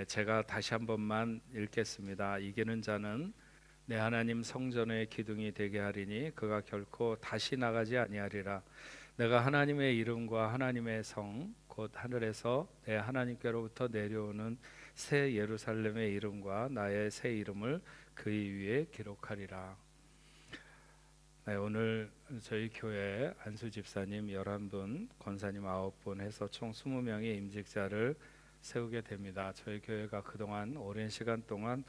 제가 다시 한 번만 읽겠습니다. 이기는 자는 내 하나님 성전의 기둥이 되게 하리니 그가 결코 다시 나가지 아니하리라. 내가 하나님의 이름과 하나님의 성 곧 하늘에서 내 하나님께로부터 내려오는 새 예루살렘의 이름과 나의 새 이름을 그의 위에 기록하리라. 네, 오늘 저희 교회 안수 집사님 11분, 권사님 9분 해서 총 20명의 임직자를 세우게 됩니다. 저희 교회가 그동안 오랜 시간 동안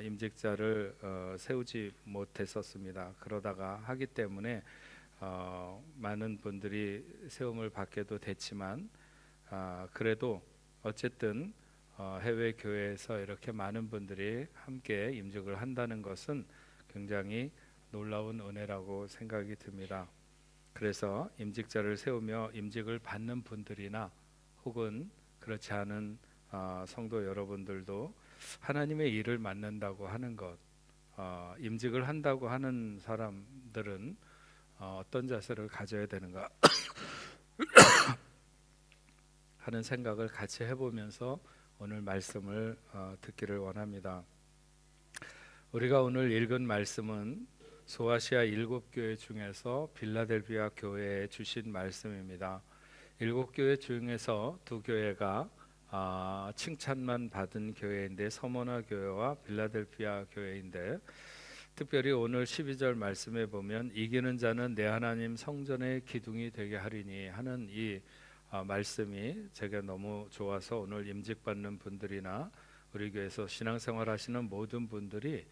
임직자를 세우지 못했었습니다. 그러다가 하기 때문에 많은 분들이 세움을 받게도 됐지만 그래도 어쨌든 해외 교회에서 이렇게 많은 분들이 함께 임직을 한다는 것은 굉장히 놀라운 은혜라고 생각이 듭니다. 그래서 임직자를 세우며 임직을 받는 분들이나 혹은 그렇지 않은 성도 여러분들도 하나님의 일을 맡는다고 하는 것, 임직을 한다고 하는 사람들은 어떤 자세를 가져야 되는가 하는 생각을 같이 해보면서 오늘 말씀을 듣기를 원합니다. 우리가 오늘 읽은 말씀은 소아시아 7교회 중에서 빌라델비아 교회에 주신 말씀입니다. 7교회 중에서 2교회가 칭찬만 받은 교회인데 서머나 교회와 빌라델비아 교회인데 특별히 오늘 12절 말씀에 보면 이기는 자는 내 하나님 성전의 기둥이 되게 하리니 하는 이 말씀이 제가 너무 좋아서 오늘 임직받는 분들이나 우리 교회에서 신앙생활 하시는 모든 분들이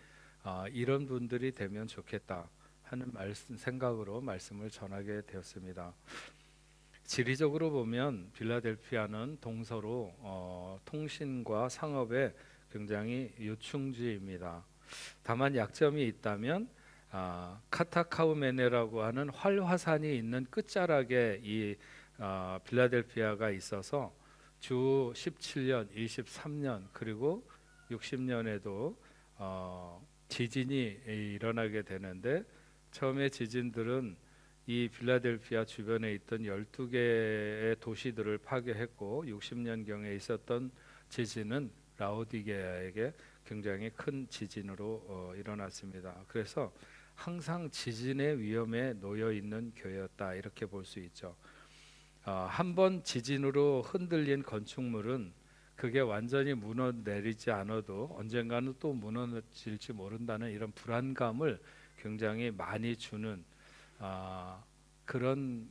이런 분들이 되면 좋겠다 하는 생각으로 말씀을 전하게 되었습니다. 지리적으로 보면 빌라델피아는 동서로 통신과 상업에 굉장히 요충지입니다. 다만 약점이 있다면 카타카우메네라고 하는 활화산이 있는 끝자락에 이 빌라델피아가 있어서 주 17년, 23년 그리고 60년에도 지진이 일어나게 되는데 처음에 지진들은 이 빌라델피아 주변에 있던 12개의 도시들을 파괴했고 60년경에 있었던 지진은 라오디게아에게 굉장히 큰 지진으로 일어났습니다. 그래서 항상 지진의 위험에 놓여 있는 교회였다 이렇게 볼 수 있죠. 한번 지진으로 흔들린 건축물은 그게 완전히 무너내리지 않아도 언젠가는 또 무너질지 모른다는 이런 불안감을 굉장히 많이 주는 그런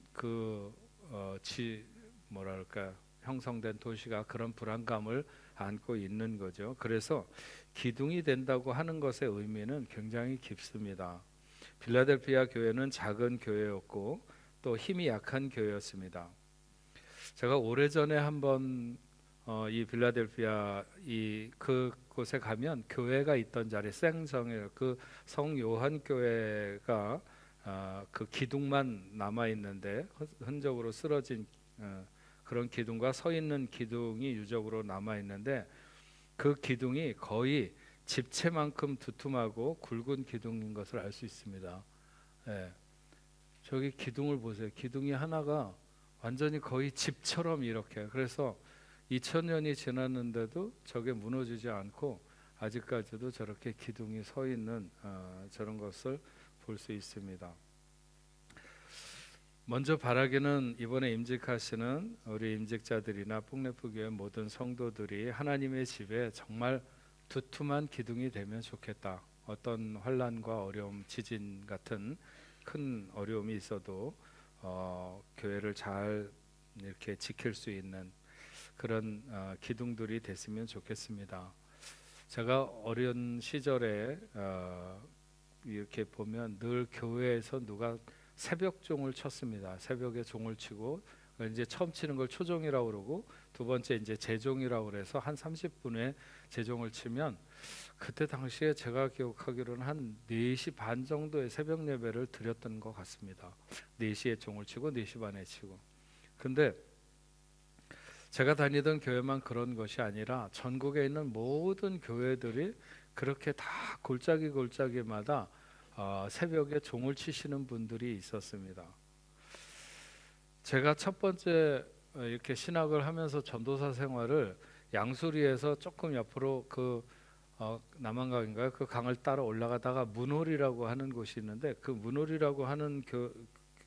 뭐랄까 형성된 도시가 그런 불안감을 안고 있는 거죠. 그래서 기둥이 된다고 하는 것의 의미는 굉장히 깊습니다. 빌라델피아 교회는 작은 교회였고 또 힘이 약한 교회였습니다. 제가 오래전에 한번 이 빌라델피아 그곳에 가면 교회가 있던 자리 생성에 그 성 요한 교회가 그 기둥만 남아 있는데 흔적으로 쓰러진 그런 기둥과 서 있는 기둥이 유적으로 남아 있는데 그 기둥이 거의 집채만큼 두툼하고 굵은 기둥인 것을 알 수 있습니다. 예. 저기 기둥을 보세요. 기둥이 하나가 완전히 거의 집처럼 이렇게 그래서 2000년이 지났는데도 저게 무너지지 않고 아직까지도 저렇게 기둥이 서 있는 저런 것을 볼 수 있습니다. 먼저 바라기는 이번에 임직하시는 우리 임직자들이나 풍래프교회 모든 성도들이 하나님의 집에 정말 두툼한 기둥이 되면 좋겠다. 어떤 환난과 어려움, 지진 같은 큰 어려움이 있어도 교회를 잘 이렇게 지킬 수 있는 그런 기둥들이 됐으면 좋겠습니다. 제가 어린 시절에 이렇게 보면 늘 교회에서 누가 새벽 종을 쳤습니다. 새벽에 종을 치고 이제 처음 치는 걸 초종이라고 그러고 두 번째 이제 제종이라고 그래서 한 30분에 제종을 치면 그때 당시에 제가 기억하기로는 한 4시 반 정도의 새벽 예배를 드렸던 것 같습니다. 4시에 종을 치고 4시 반에 치고. 근데 제가 다니던 교회만 그런 것이 아니라 전국에 있는 모든 교회들이 그렇게 다 골짜기마다 새벽에 종을 치시는 분들이 있었습니다. 제가 첫 번째 이렇게 신학을 하면서 전도사 생활을 양수리에서 조금 옆으로 남한강인가요? 그 강을 따라 올라가다가 문홀이라고 하는 곳이 있는데, 그 문홀이라고 하는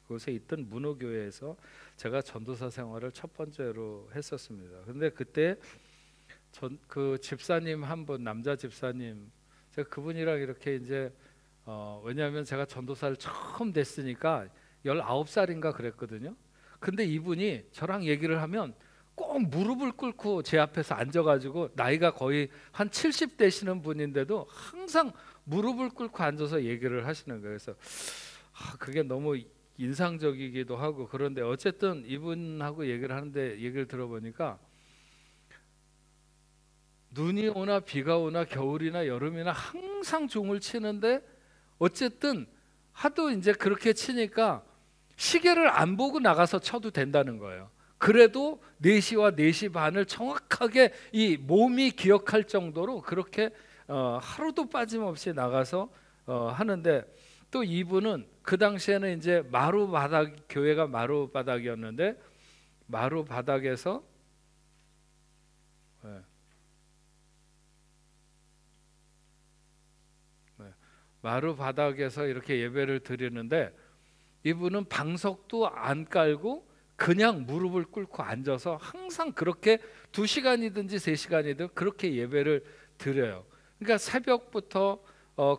곳에 있던 문호교회에서 제가 전도사 생활을 첫 번째로 했었습니다. 근데 그때 그 집사님 한 분, 남자 집사님, 제가 그분이랑 이렇게 이제 왜냐하면 제가 전도사를 처음 됐으니까 19살인가 그랬거든요. 근데 이분이 저랑 얘기를 하면 꼭 무릎을 꿇고 제 앞에서 앉아가지고, 나이가 거의 한 70 되시는 분인데도 항상 무릎을 꿇고 앉아서 얘기를 하시는 거예요. 그래서 그게 너무 인상적이기도 하고, 그런데 어쨌든 이분하고 얘기를 하는데, 얘기를 들어보니까 눈이 오나 비가 오나 겨울이나 여름이나 항상 종을 치는데, 어쨌든 하도 이제 그렇게 치니까 시계를 안 보고 나가서 쳐도 된다는 거예요. 그래도 4시와 4시 반을 정확하게 이 몸이 기억할 정도로 그렇게 하루도 빠짐없이 나가서 하는데, 또 이분은 그 당시에는 이제 교회가 마루 바닥이었는데, 마루 바닥에서 마루 바닥에서 이렇게 예배를 드리는데, 이분은 방석도 안 깔고 그냥 무릎을 꿇고 앉아서 항상 그렇게 2시간이든지 3시간이든 그렇게 예배를 드려요. 그러니까 새벽부터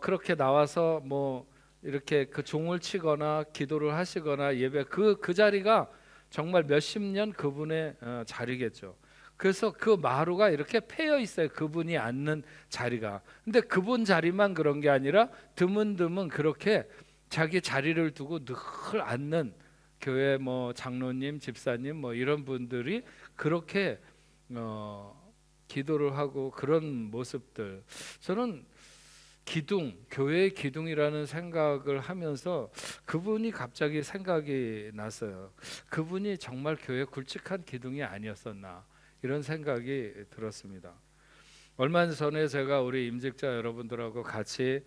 그렇게 나와서 뭐 이렇게 그 종을 치거나 기도를 하시거나 예배, 그 자리가 정말 몇십 년 그분의 자리겠죠. 그래서 그 마루가 이렇게 패여 있어요, 그분이 앉는 자리가. 근데 그분 자리만 그런 게 아니라 드문드문 그렇게 자기 자리를 두고 늘 앉는 교회 뭐 장로님, 집사님 뭐 이런 분들이 그렇게 기도를 하고, 그런 모습들, 저는 교회의 기둥이라는 생각을 하면서 그분이 갑자기 생각이 났어요. 그분이 정말 교회 굵직한 기둥이 아니었었나, 이런 생각이 들었습니다. 얼마 전에 제가 우리 임직자 여러분들하고 같이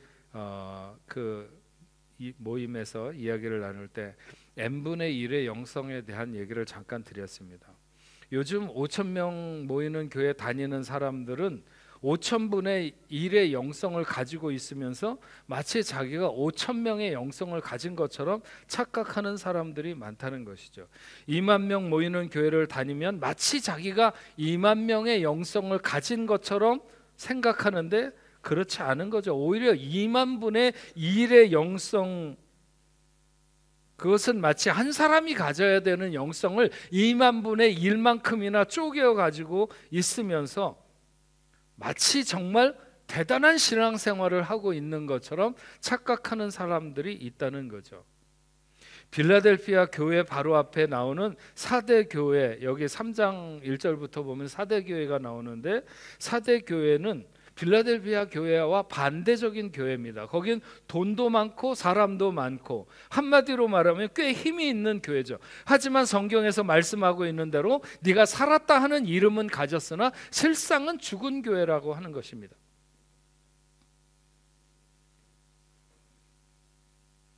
이 모임에서 이야기를 나눌 때 n분의 1의 영성에 대한 얘기를 잠깐 드렸습니다. 요즘 5,000명 모이는 교회 다니는 사람들은 5,000분의 1의 영성을 가지고 있으면서 마치 자기가 5,000명의 영성을 가진 것처럼 착각하는 사람들이 많다는 것이죠. 2만 명 모이는 교회를 다니면 마치 자기가 2만 명의 영성을 가진 것처럼 생각하는데, 그렇지 않은 거죠. 오히려 2만 분의 1의 영성, 그것은 마치 한 사람이 가져야 되는 영성을 2만 분의 1만큼이나 쪼개어 가지고 있으면서 마치 정말 대단한 신앙생활을 하고 있는 것처럼 착각하는 사람들이 있다는 거죠. 빌라델피아 교회 바로 앞에 나오는 사대 교회, 여기 3장 1절부터 보면 사대 교회가 나오는데, 사대 교회는 빌라델피아 교회와 반대적인 교회입니다. 거긴 돈도 많고 사람도 많고, 한마디로 말하면 꽤 힘이 있는 교회죠. 하지만 성경에서 말씀하고 있는 대로 네가 살았다 하는 이름은 가졌으나 실상은 죽은 교회라고 하는 것입니다.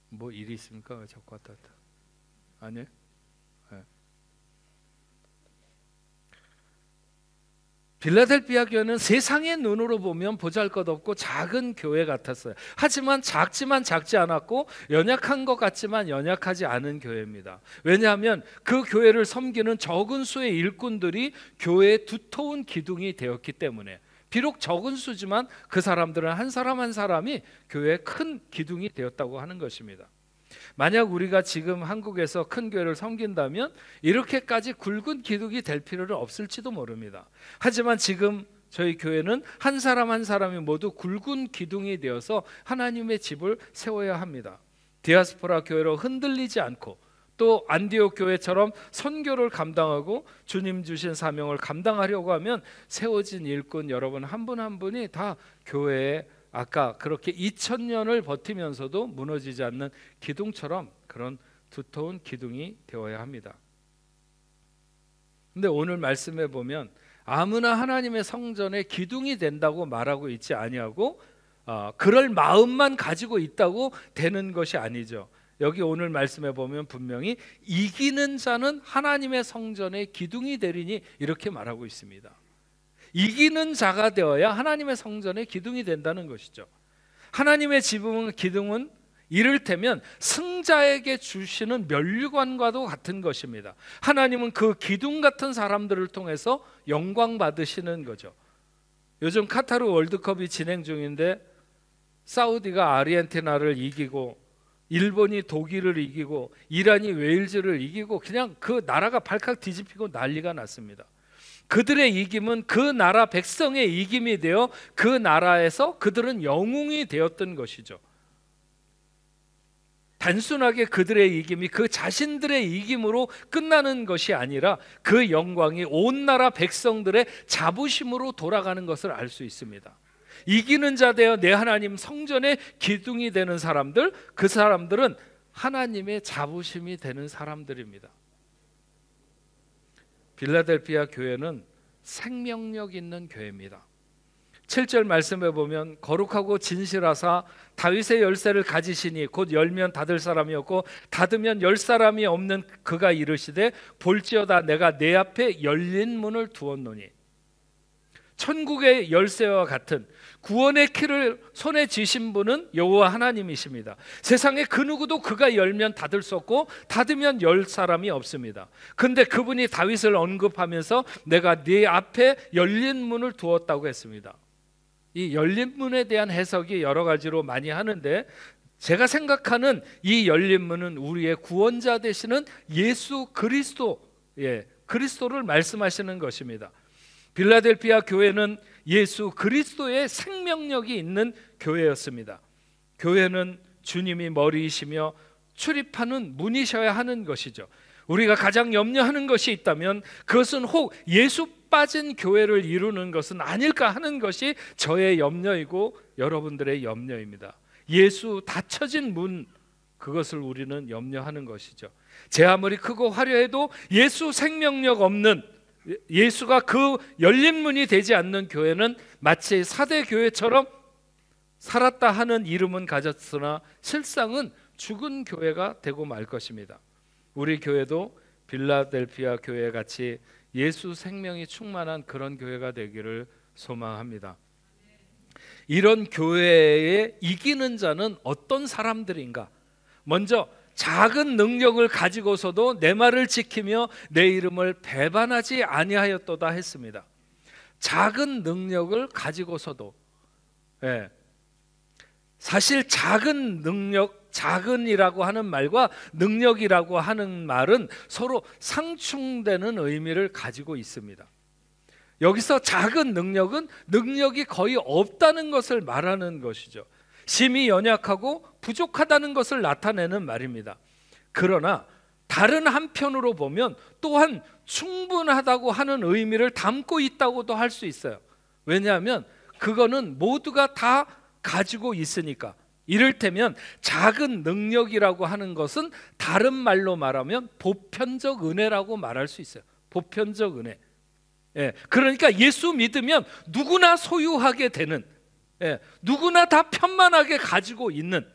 뭐 일이 있습니까? 왜 자꾸 왔다 갔다? 아니에요? 네. 빌라델피아 교회는 세상의 눈으로 보면 보잘것없고 작은 교회 같았어요. 하지만 작지만 작지 않았고, 연약한 것 같지만 연약하지 않은 교회입니다. 왜냐하면 그 교회를 섬기는 적은 수의 일꾼들이 교회의 두터운 기둥이 되었기 때문에, 비록 적은 수지만 그 사람들은 한 사람 한 사람이 교회의 큰 기둥이 되었다고 하는 것입니다. 만약 우리가 지금 한국에서 큰 교회를 섬긴다면 이렇게까지 굵은 기둥이 될 필요는 없을지도 모릅니다. 하지만 지금 저희 교회는 한 사람 한 사람이 모두 굵은 기둥이 되어서 하나님의 집을 세워야 합니다. 디아스포라 교회로 흔들리지 않고, 또 안디옥 교회처럼 선교를 감당하고 주님 주신 사명을 감당하려고 하면 세워진 일꾼 여러분 한 분 한 분이 다 교회에 아까 그렇게 2000년을 버티면서도 무너지지 않는 기둥처럼 그런 두터운 기둥이 되어야 합니다. 근데 오늘 말씀에 보면 아무나 하나님의 성전에 기둥이 된다고 말하고 있지 아니하고, 그럴 마음만 가지고 있다고 되는 것이 아니죠. 여기 오늘 말씀에 보면 분명히 이기는 자는 하나님의 성전에 기둥이 되리니 이렇게 말하고 있습니다. 이기는 자가 되어야 하나님의 성전의 기둥이 된다는 것이죠. 하나님의 지붕은 기둥은 이를테면 승자에게 주시는 면류관과도 같은 것입니다. 하나님은 그 기둥 같은 사람들을 통해서 영광 받으시는 거죠. 요즘 카타르 월드컵이 진행 중인데 사우디가 아르헨티나를 이기고 일본이 독일을 이기고 이란이 웨일즈를 이기고 그냥 그 나라가 발칵 뒤집히고 난리가 났습니다. 그들의 이김은 그 나라 백성의 이김이 되어 그 나라에서 그들은 영웅이 되었던 것이죠. 단순하게 그들의 이김이 그 자신들의 이김으로 끝나는 것이 아니라 그 영광이 온 나라 백성들의 자부심으로 돌아가는 것을 알 수 있습니다. 이기는 자 되어 내 하나님 성전의 기둥이 되는 사람들, 그 사람들은 하나님의 자부심이 되는 사람들입니다. 빌라델피아 교회는 생명력 있는 교회입니다. 7절 말씀에 보면 거룩하고 진실하사 다윗의 열쇠를 가지시니 곧 열면 닫을 사람이 없고 닫으면 열 사람이 없는 그가 이르시되 볼지어다 내가 내 앞에 열린 문을 두었노니. 천국의 열쇠와 같은 구원의 키를 손에 쥐신 분은 여호와 하나님이십니다. 세상에 그 누구도 그가 열면 닫을 수 없고 닫으면 열 사람이 없습니다. 근데 그분이 다윗을 언급하면서 내가 네 앞에 열린 문을 두었다고 했습니다. 이 열린 문에 대한 해석이 여러 가지로 많이 하는데 제가 생각하는 이 열린 문은 우리의 구원자 되시는 예수 그리스도, 그리스도를 말씀하시는 것입니다. 빌라델피아 교회는 예수 그리스도의 생명력이 있는 교회였습니다. 교회는 주님이 머리이시며 출입하는 문이셔야 하는 것이죠. 우리가 가장 염려하는 것이 있다면 그것은 혹 예수 빠진 교회를 이루는 것은 아닐까 하는 것이 저의 염려이고 여러분들의 염려입니다. 예수 닫혀진 문, 그것을 우리는 염려하는 것이죠. 제 아무리 크고 화려해도 예수 생명력 없는, 예수가 그 열린 문이 되지 않는 교회는 마치 사대 교회처럼 살았다 하는 이름은 가졌으나 실상은 죽은 교회가 되고 말 것입니다. 우리 교회도 빌라델피아 교회 같이 예수 생명이 충만한 그런 교회가 되기를 소망합니다. 이런 교회에 이기는 자는 어떤 사람들인가? 먼저 작은 능력을 가지고서도 내 말을 지키며 내 이름을 배반하지 아니하였도다 했습니다. 작은 능력을 가지고서도, 사실 작은 능력, 작은이라고 하는 말과 능력이라고 하는 말은 서로 상충되는 의미를 가지고 있습니다. 여기서 작은 능력은 능력이 거의 없다는 것을 말하는 것이죠. 심히 연약하고 부족하다는 것을 나타내는 말입니다. 그러나 다른 한편으로 보면 또한 충분하다고 하는 의미를 담고 있다고도 할 수 있어요. 왜냐하면 그거는 모두가 다 가지고 있으니까. 이를테면 작은 능력이라고 하는 것은 다른 말로 말하면 보편적 은혜라고 말할 수 있어요. 보편적 은혜. 그러니까 예수 믿으면 누구나 소유하게 되는, 누구나 다 편만하게 가지고 있는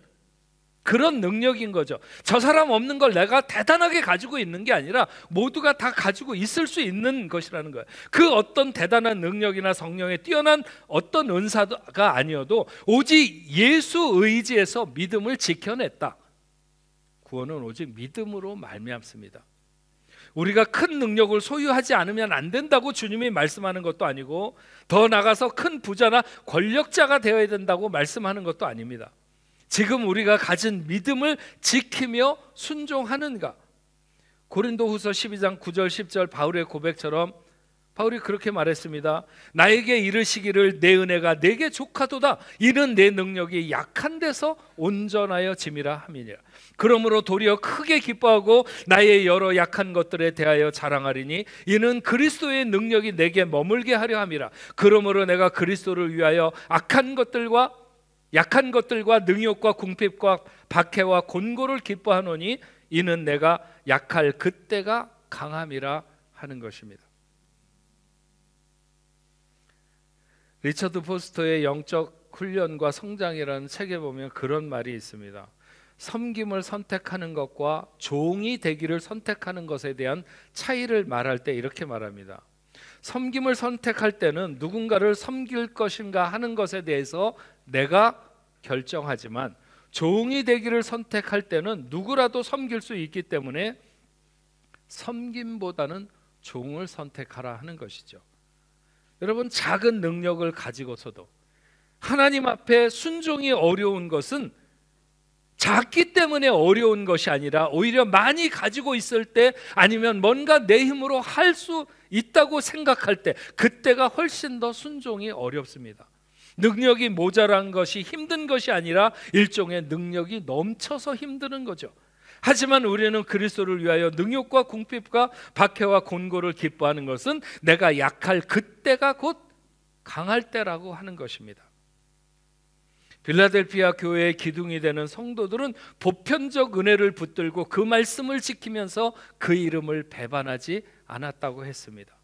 그런 능력인 거죠. 저 사람 없는 걸 내가 대단하게 가지고 있는 게 아니라 모두가 다 가지고 있을 수 있는 것이라는 거예요. 그 어떤 대단한 능력이나 성령에 뛰어난 어떤 은사가 아니어도 오직 예수 의지에서 믿음을 지켜냈다. 구원은 오직 믿음으로 말미암습니다. 우리가 큰 능력을 소유하지 않으면 안 된다고 주님이 말씀하는 것도 아니고 더 나아가서 큰 부자나 권력자가 되어야 된다고 말씀하는 것도 아닙니다. 지금 우리가 가진 믿음을 지키며 순종하는가? 고린도후서 12장 9절 10절 바울의 고백처럼 바울이 그렇게 말했습니다. 나에게 이르시기를 내 은혜가 내게 족하도다. 이는 내 능력이 약한 데서 온전하여 짐이라 함이니라. 그러므로 도리어 크게 기뻐하고 나의 여러 약한 것들에 대하여 자랑하리니 이는 그리스도의 능력이 내게 머물게 하려 함이라. 그러므로 내가 그리스도를 위하여 약한 것들과 능욕과 궁핍과 박해와 곤고를 기뻐하노니 이는 내가 약할 그때가 강함이라 하는 것입니다. 리처드 포스터의 영적 훈련과 성장이라는 책에 보면 그런 말이 있습니다. 섬김을 선택하는 것과 종이 되기를 선택하는 것에 대한 차이를 말할 때 이렇게 말합니다. 섬김을 선택할 때는 누군가를 섬길 것인가 하는 것에 대해서 내가 결정하지만, 종이 되기를 선택할 때는 누구라도 섬길 수 있기 때문에 섬김보다는 종을 선택하라 하는 것이죠. 여러분, 작은 능력을 가지고서도 하나님 앞에 순종이 어려운 것은 작기 때문에 어려운 것이 아니라 오히려 많이 가지고 있을 때, 아니면 뭔가 내 힘으로 할 수 있다고 생각할 때, 그때가 훨씬 더 순종이 어렵습니다. 능력이 모자란 것이 힘든 것이 아니라 일종의 능력이 넘쳐서 힘드는 거죠. 하지만 우리는 그리스도를 위하여 능욕과 궁핍과 박해와 곤고를 기뻐하는 것은 내가 약할 그때가 곧 강할 때라고 하는 것입니다. 빌라델피아 교회의 기둥이 되는 성도들은 보편적 은혜를 붙들고 그 말씀을 지키면서 그 이름을 배반하지 않았다고 했습니다.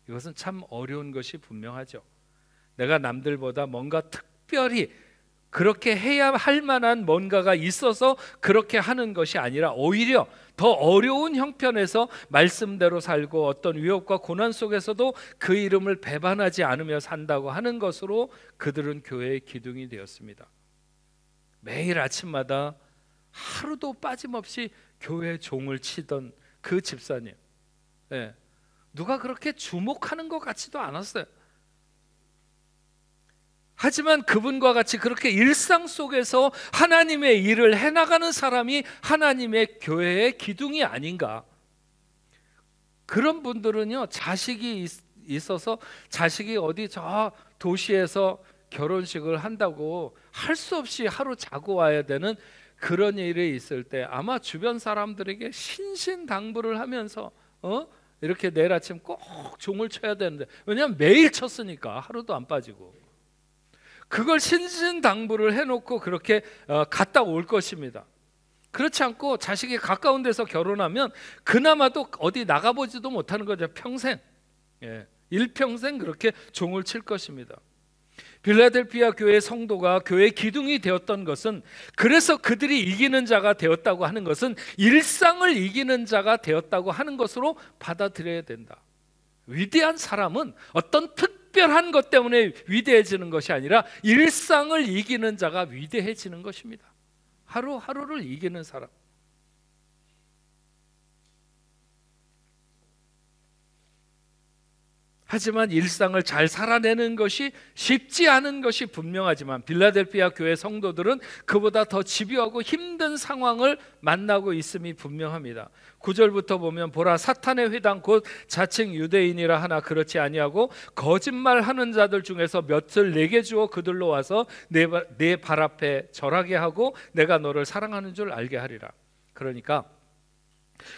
이것은 참 어려운 것이 분명하죠. 내가 남들보다 뭔가 특별히 그렇게 해야 할 만한 뭔가가 있어서 그렇게 하는 것이 아니라 오히려 더 어려운 형편에서 말씀대로 살고 어떤 위협과 고난 속에서도 그 이름을 배반하지 않으며 산다고 하는 것으로 그들은 교회의 기둥이 되었습니다. 매일 아침마다 하루도 빠짐없이 교회 종을 치던 그 집사님, 누가 그렇게 주목하는 것 같지도 않았어요. 하지만 그분과 같이 그렇게 일상 속에서 하나님의 일을 해나가는 사람이 하나님의 교회의 기둥이 아닌가. 그런 분들은요, 자식이 있어서 자식이 어디 저 도시에서 결혼식을 한다고 할 수 없이 하루 자고 와야 되는 그런 일이 있을 때 아마 주변 사람들에게 신신당부를 하면서 이렇게 내일 아침 꼭 종을 쳐야 되는데, 왜냐하면 매일 쳤으니까 하루도 안 빠지고, 그걸 신신당부를 해놓고 그렇게 갔다 올 것입니다. 그렇지 않고 자식이 가까운 데서 결혼하면 그나마도 어디 나가보지도 못하는 거죠. 평생, 일평생 그렇게 종을 칠 것입니다. 빌라델피아 교회 성도가 교회 기둥이 되었던 것은, 그래서 그들이 이기는 자가 되었다고 하는 것은 일상을 이기는 자가 되었다고 하는 것으로 받아들여야 된다. 위대한 사람은 어떤 특별한 것 때문에 위대해지는 것이 아니라 일상을 이기는 자가 위대해지는 것입니다. 하루하루를 이기는 사람. 하지만 일상을 잘 살아내는 것이 쉽지 않은 것이 분명하지만 빌라델피아 교회 성도들은 그보다 더 집요하고 힘든 상황을 만나고 있음이 분명합니다. 9절부터 보면, 보라, 사탄의 회당 곧 자칭 유대인이라 하나 그렇지 아니하고 거짓말하는 자들 중에서 몇을 내게 주어 그들로 와서 내 발 앞에 절하게 하고 내가 너를 사랑하는 줄 알게 하리라. 그러니까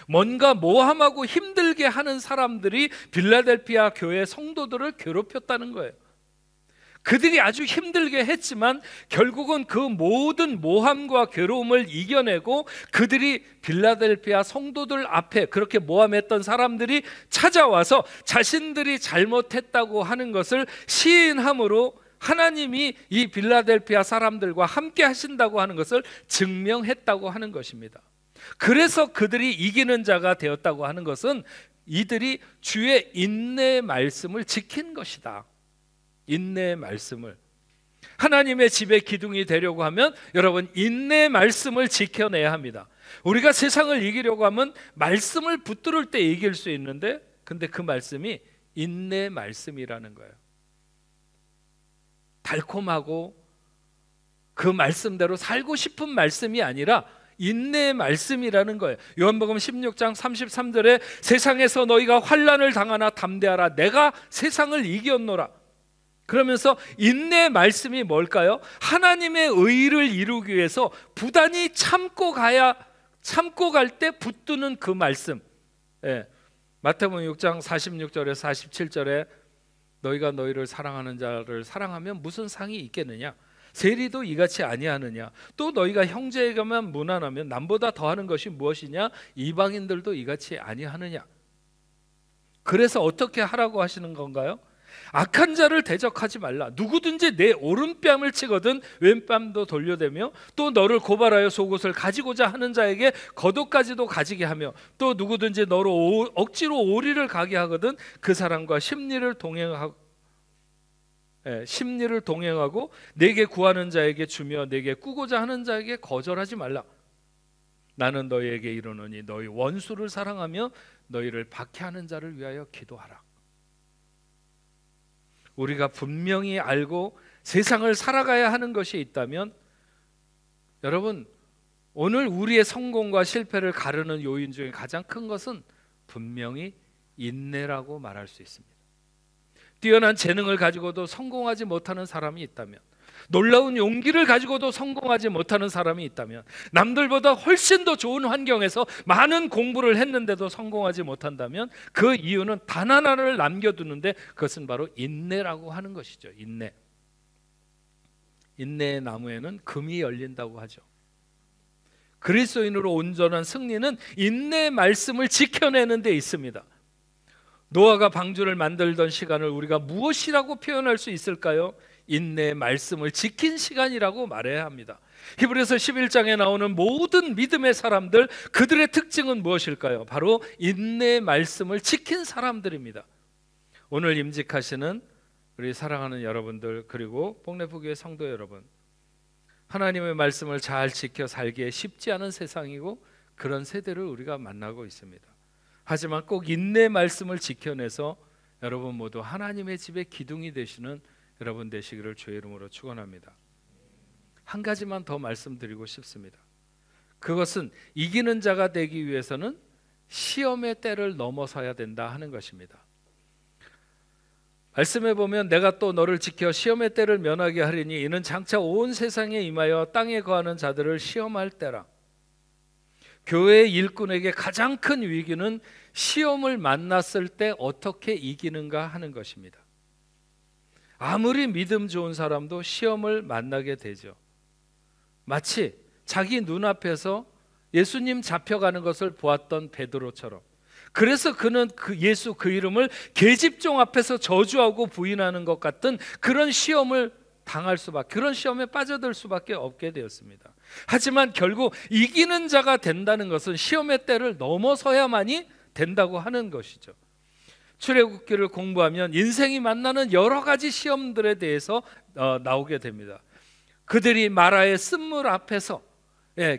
뭔가 모함하고 힘들게 하는 사람들이 빌라델피아 교회 성도들을 괴롭혔다는 거예요. 그들이 아주 힘들게 했지만 결국은 그 모든 모함과 괴로움을 이겨내고 그들이 빌라델피아 성도들 앞에, 그렇게 모함했던 사람들이 찾아와서 자신들이 잘못했다고 하는 것을 시인함으로 하나님이 이 빌라델피아 사람들과 함께 하신다고 하는 것을 증명했다고 하는 것입니다. 그래서 그들이 이기는 자가 되었다고 하는 것은 이들이 주의 인내의 말씀을 지킨 것이다. 인내의 말씀을, 하나님의 집의 기둥이 되려고 하면 여러분, 인내의 말씀을 지켜내야 합니다. 우리가 세상을 이기려고 하면 말씀을 붙들을 때 이길 수 있는데, 근데 그 말씀이 인내의 말씀이라는 거예요. 달콤하고 그 말씀대로 살고 싶은 말씀이 아니라 인내의 말씀이라는 거예요. 요한복음 16장 33절에 세상에서 너희가 환난을 당하나 담대하라, 내가 세상을 이겼노라. 그러면서 인내의 말씀이 뭘까요? 하나님의 의를 이루기 위해서 부단히 참고 갈 때 붙드는 그 말씀. 마태복음 6장 46절에 47절에 너희가 너희를 사랑하는 자를 사랑하면 무슨 상이 있겠느냐? 세리도 이같이 아니하느냐? 또 너희가 형제에게만 무난하면 남보다 더하는 것이 무엇이냐? 이방인들도 이같이 아니하느냐? 그래서 어떻게 하라고 하시는 건가요? 악한 자를 대적하지 말라. 누구든지 내 오른뺨을 치거든 왼뺨도 돌려대며 또 너를 고발하여 속옷을 가지고자 하는 자에게 겉옷까지도 가지게 하며 또 누구든지 너로 억지로 오리를 가게 하거든 그 사람과 심리를 동행하고 내게 구하는 자에게 주며 내게 꾸고자 하는 자에게 거절하지 말라. 나는 너희에게 이르노니 너희 원수를 사랑하며 너희를 박해하는 자를 위하여 기도하라. 우리가 분명히 알고 세상을 살아가야 하는 것이 있다면, 여러분, 오늘 우리의 성공과 실패를 가르는 요인 중에 가장 큰 것은 분명히 인내라고 말할 수 있습니다. 뛰어난 재능을 가지고도 성공하지 못하는 사람이 있다면, 놀라운 용기를 가지고도 성공하지 못하는 사람이 있다면, 남들보다 훨씬 더 좋은 환경에서 많은 공부를 했는데도 성공하지 못한다면 그 이유는 단 하나를 남겨두는데 그것은 바로 인내라고 하는 것이죠. 인내. 인내의 나무에는 금이 열린다고 하죠. 그리스도인으로 온전한 승리는 인내의 말씀을 지켜내는 데 있습니다. 노아가 방주를 만들던 시간을 우리가 무엇이라고 표현할 수 있을까요? 인내의 말씀을 지킨 시간이라고 말해야 합니다. 히브리서 11장에 나오는 모든 믿음의 사람들, 그들의 특징은 무엇일까요? 바로 인내의 말씀을 지킨 사람들입니다. 오늘 임직하시는 우리 사랑하는 여러분들, 그리고 복내부교회 성도 여러분, 하나님의 말씀을 잘 지켜 살기에 쉽지 않은 세상이고 그런 세대를 우리가 만나고 있습니다. 하지만 꼭 인내의 말씀을 지켜내서 여러분 모두 하나님의 집의 기둥이 되시는 여러분 되시기를 주의 이름으로 축원합니다. 한 가지만 더 말씀드리고 싶습니다. 그것은 이기는 자가 되기 위해서는 시험의 때를 넘어서야 된다 하는 것입니다. 말씀해 보면 내가 또 너를 지켜 시험의 때를 면하게 하리니 이는 장차 온 세상에 임하여 땅에 거하는 자들을 시험할 때라. 교회의 일꾼에게 가장 큰 위기는 시험을 만났을 때 어떻게 이기는가 하는 것입니다. 아무리 믿음 좋은 사람도 시험을 만나게 되죠. 마치 자기 눈앞에서 예수님 잡혀가는 것을 보았던 베드로처럼. 그래서 그는 예수 그 이름을 계집종 앞에서 저주하고 부인하는 것 같은 그런 시험을 당할 수밖에, 그런 시험에 빠져들 수밖에 없게 되었습니다. 하지만 결국 이기는 자가 된다는 것은 시험의 때를 넘어서야만이 된다고 하는 것이죠. 출애굽기를 공부하면 인생이 만나는 여러 가지 시험들에 대해서 나오게 됩니다. 그들이 마라의 쓴물 앞에서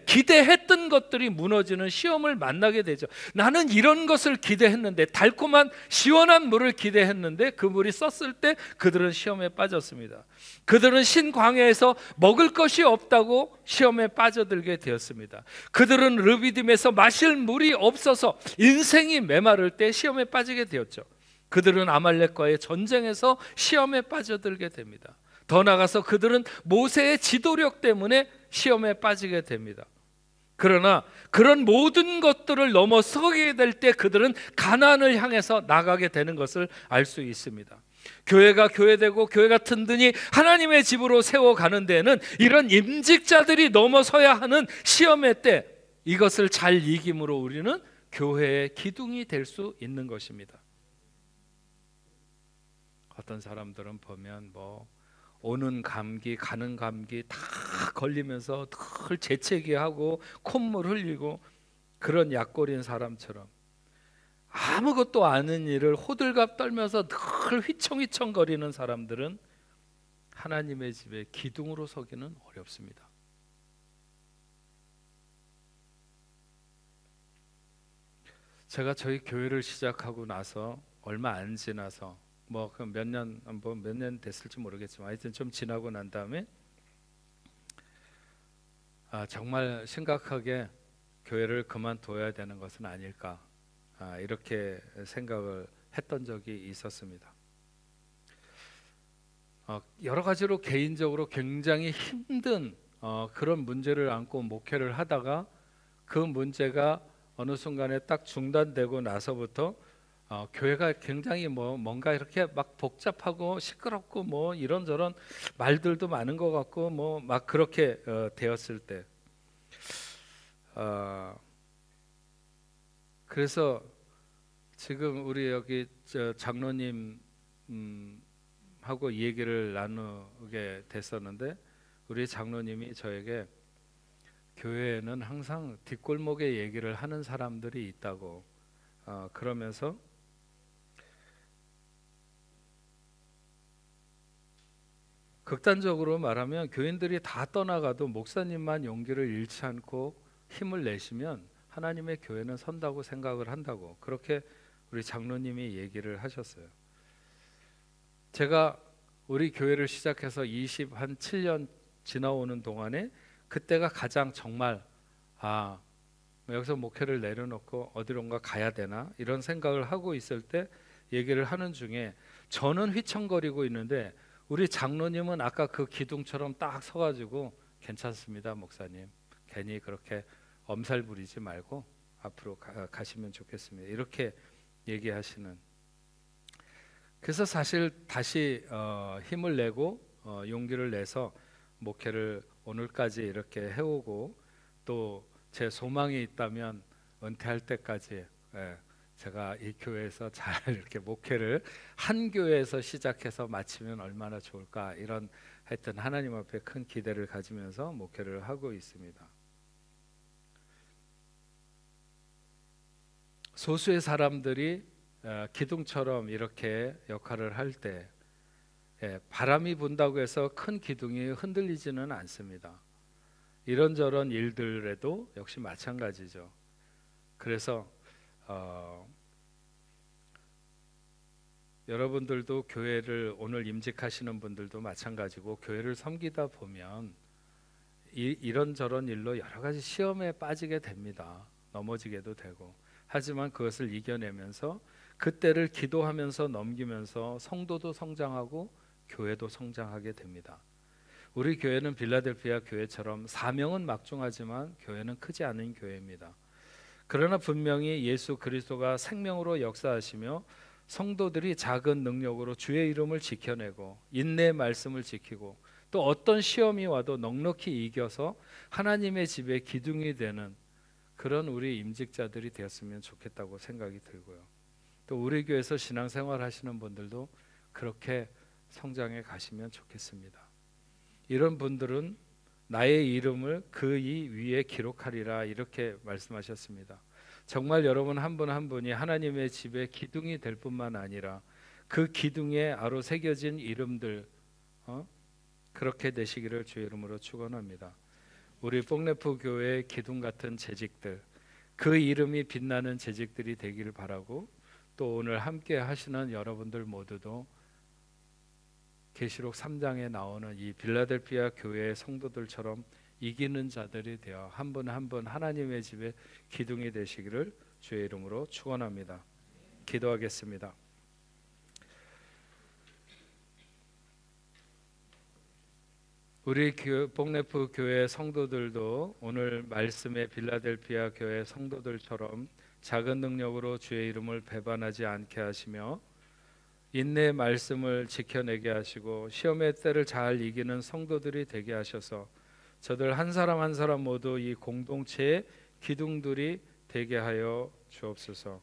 기대했던 것들이 무너지는 시험을 만나게 되죠. 나는 이런 것을 기대했는데, 달콤한 시원한 물을 기대했는데 그 물이 썼을 때 그들은 시험에 빠졌습니다. 그들은 신광야에서 먹을 것이 없다고 시험에 빠져들게 되었습니다. 그들은 르비딤에서 마실 물이 없어서 인생이 메마를 때 시험에 빠지게 되었죠. 그들은 아말렉과의 전쟁에서 시험에 빠져들게 됩니다. 더 나아가서 그들은 모세의 지도력 때문에 시험에 빠지게 됩니다. 그러나 그런 모든 것들을 넘어서게 될 때 그들은 가나안을 향해서 나가게 되는 것을 알 수 있습니다. 교회가 교회되고 교회가 든든히 하나님의 집으로 세워가는 데에는 이런 임직자들이 넘어서야 하는 시험의 때, 이것을 잘 이김으로 우리는 교회의 기둥이 될 수 있는 것입니다. 어떤 사람들은 보면 오는 감기 가는 감기 다 걸리면서 늘 재채기하고 콧물 흘리고 그런 약골인 사람처럼 아무것도 아는 일을 호들갑 떨면서 늘 휘청휘청거리는 사람들은 하나님의 집에 기둥으로 서기는 어렵습니다. 제가 저희 교회를 시작하고 나서 얼마 안 지나서 몇 년 됐을지 모르겠지만 하여튼 좀 지나고 난 다음에 정말 심각하게 교회를 그만둬야 되는 것은 아닐까, 이렇게 생각을 했던 적이 있었습니다. 여러 가지로 개인적으로 굉장히 힘든 그런 문제를 안고 목회를 하다가 그 문제가 어느 순간에 딱 중단되고 나서부터 교회가 굉장히 뭔가 이렇게 막 복잡하고 시끄럽고 이런저런 말들도 많은 것 같고 막 그렇게 되었을 때, 그래서 지금 우리 여기 장로님 하고 이 얘기를 나누게 됐었는데 우리 장로님이 저에게 교회에는 항상 뒷골목에 얘기를 하는 사람들이 있다고 그러면서 극단적으로 말하면 교인들이 다 떠나가도 목사님만 용기를 잃지 않고 힘을 내시면 하나님의 교회는 선다고 생각을 한다고 그렇게 우리 장로님이 얘기를 하셨어요. 제가 우리 교회를 시작해서 27년 지나오는 동안에 그때가 가장 정말 여기서 목회를 내려놓고 어디론가 가야 되나 이런 생각을 하고 있을 때 얘기를 하는 중에 저는 휘청거리고 있는데 우리 장로님은 아까 그 기둥처럼 딱 서가지고 괜찮습니다 목사님, 괜히 그렇게 엄살 부리지 말고 앞으로 가시면 좋겠습니다 이렇게 얘기하시는. 그래서 사실 다시 힘을 내고 용기를 내서 목회를 오늘까지 이렇게 해오고 또 제 소망이 있다면 은퇴할 때까지 제가 이 교회에서 잘 이렇게 목회를 한 교회에서 시작해서 마치면 얼마나 좋을까 이런 하여튼 하나님 앞에 큰 기대를 가지면서 목회를 하고 있습니다. 소수의 사람들이 기둥처럼 이렇게 역할을 할 때 바람이 분다고 해서 큰 기둥이 흔들리지는 않습니다. 이런저런 일들에도 역시 마찬가지죠. 그래서 여러분들도 교회를 오늘 임직하시는 분들도 마찬가지고 교회를 섬기다 보면 이런저런 일로 여러 가지 시험에 빠지게 됩니다. 넘어지게도 되고. 하지만 그것을 이겨내면서 그때를 기도하면서 넘기면서 성도도 성장하고 교회도 성장하게 됩니다. 우리 교회는 빌라델피아 교회처럼 사명은 막중하지만 교회는 크지 않은 교회입니다. 그러나 분명히 예수 그리스도가 생명으로 역사하시며 성도들이 작은 능력으로 주의 이름을 지켜내고 인내의 말씀을 지키고 또 어떤 시험이 와도 넉넉히 이겨서 하나님의 집에 기둥이 되는 그런 우리 임직자들이 되었으면 좋겠다고 생각이 들고요. 또 우리 교회에서 신앙생활 하시는 분들도 그렇게 성장해 가시면 좋겠습니다. 이런 분들은 나의 이름을 그 이 위에 기록하리라 이렇게 말씀하셨습니다. 정말 여러분 한 분 한 분이 하나님의 집에 기둥이 될 뿐만 아니라 그 기둥에 아로 새겨진 이름들 그렇게 되시기를 주의 이름으로 축원합니다. 우리 뽕네프 교회의 기둥 같은 재직들, 그 이름이 빛나는 재직들이 되기를 바라고 또 오늘 함께 하시는 여러분들 모두도 계시록 3장에 나오는 이 빌라델피아 교회의 성도들처럼 이기는 자들이 되어 한 분 한 분 하나님의 집에 기둥이 되시기를 주의 이름으로 축원합니다. 기도하겠습니다. 우리 뽕네프 교회 성도들도 오늘 말씀의 빌라델피아 교회 성도들처럼 작은 능력으로 주의 이름을 배반하지 않게 하시며 인내의 말씀을 지켜내게 하시고 시험의 때를 잘 이기는 성도들이 되게 하셔서 저들 한 사람 한 사람 모두 이 공동체의 기둥들이 되게 하여 주옵소서.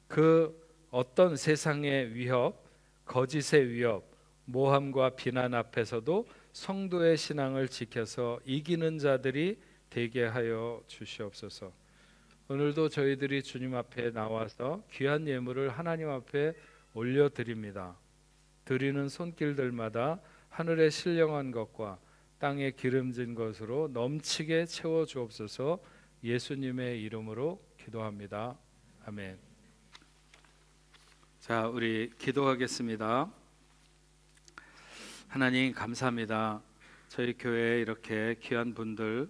그 어떤 세상의 위협, 거짓의 위협, 모함과 비난 앞에서도 성도의 신앙을 지켜서 이기는 자들이 되게 하여 주시옵소서. 오늘도 저희들이 주님 앞에 나와서 귀한 예물을 하나님 앞에 올려드립니다. 드리는 손길들마다 하늘의 신령한 것과 땅에 기름진 것으로 넘치게 채워 주옵소서. 예수님의 이름으로 기도합니다. 아멘. 자, 우리 기도하겠습니다. 하나님 감사합니다. 저희 교회에 이렇게 귀한 분들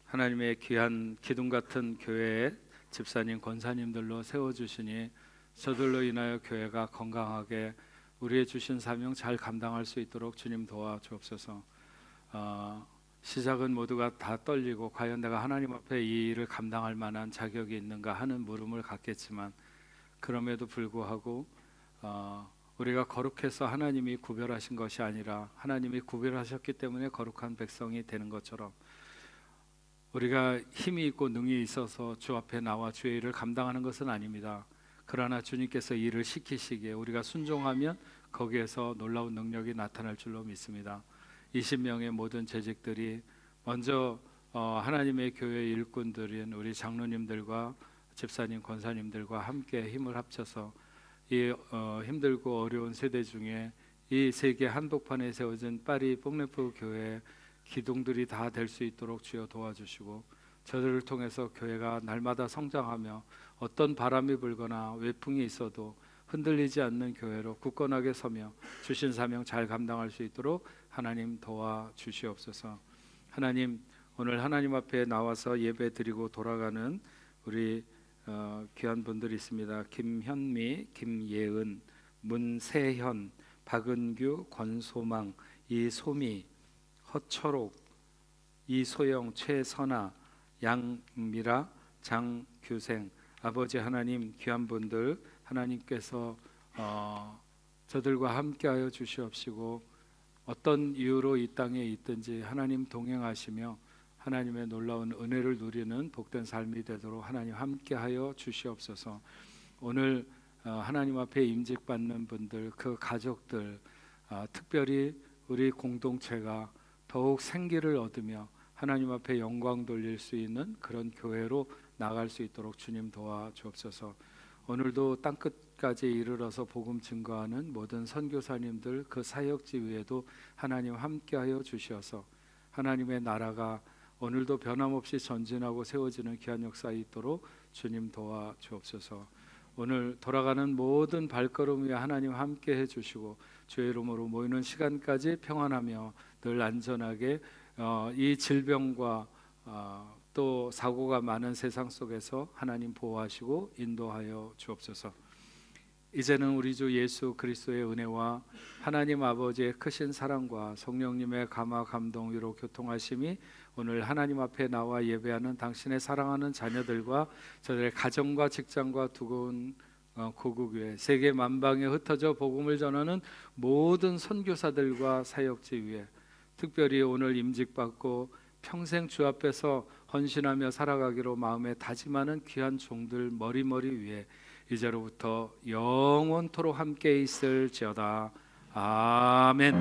하나님의 귀한 기둥 같은 교회에 집사님, 권사님들로 세워주시니 저들로 인하여 교회가 건강하게 우리의 주신 사명 잘 감당할 수 있도록 주님 도와주옵소서. 시작은 모두가 다 떨리고 과연 내가 하나님 앞에 이 일을 감당할 만한 자격이 있는가 하는 물음을 갖겠지만 그럼에도 불구하고 우리가 거룩해서 하나님이 구별하신 것이 아니라 하나님이 구별하셨기 때문에 거룩한 백성이 되는 것처럼 우리가 힘이 있고 능이 있어서 주 앞에 나와 주의 일을 감당하는 것은 아닙니다. 그러나 주님께서 일을 시키시기에 우리가 순종하면 거기에서 놀라운 능력이 나타날 줄로 믿습니다. 20명의 모든 재직들이 먼저 하나님의 교회 일꾼들인 우리 장로님들과 집사님, 권사님들과 함께 힘을 합쳐서 이 힘들고 어려운 세대 중에 이 세계 한복판에 세워진 파리 뽕네프 교회 기둥들이 다 될 수 있도록 주여 도와주시고, 저들을 통해서 교회가 날마다 성장하며 어떤 바람이 불거나 외풍이 있어도 흔들리지 않는 교회로 굳건하게 서며 주신 사명 잘 감당할 수 있도록 하나님 도와주시옵소서. 하나님, 오늘 하나님 앞에 나와서 예배 드리고 돌아가는 우리 귀한 분들이 있습니다. 김현미, 김예은, 문세현, 박은규, 권소망, 이소미, 허철옥, 이소영, 최선아, 양미라, 장규생. 아버지 하나님, 귀한 분들 하나님께서 저들과 함께하여 주시옵시고, 어떤 이유로 이 땅에 있든지 하나님 동행하시며 하나님의 놀라운 은혜를 누리는 복된 삶이 되도록 하나님 함께하여 주시옵소서. 오늘 하나님 앞에 임직받는 분들, 그 가족들, 특별히 우리 공동체가 더욱 생기를 얻으며 하나님 앞에 영광 돌릴 수 있는 그런 교회로 나갈 수 있도록 주님 도와주옵소서. 오늘도 땅끝까지 이르러서 복음 증거하는 모든 선교사님들, 그 사역지 위에도 하나님 함께하여 주시어서 하나님의 나라가 오늘도 변함없이 전진하고 세워지는 귀한 역사 있도록 주님 도와주옵소서. 오늘 돌아가는 모든 발걸음 위에 하나님 함께 해주시고, 주의 이름으로 모이는 시간까지 평안하며 늘 안전하게 이 질병과 또 사고가 많은 세상 속에서 하나님 보호하시고 인도하여 주옵소서. 이제는 우리 주 예수 그리스도의 은혜와 하나님 아버지의 크신 사랑과 성령님의 감화 감동 위로 교통하심이 오늘 하나님 앞에 나와 예배하는 당신의 사랑하는 자녀들과 저들의 가정과 직장과 두고온 고국위에 세계 만방에 흩어져 복음을 전하는 모든 선교사들과 사역지 위에, 특별히 오늘 임직받고 평생 주 앞에서 헌신하며 살아가기로 마음에 다짐하는 귀한 종들 머리머리 위에 이제로부터 영원토록 함께 있을지어다. 아멘.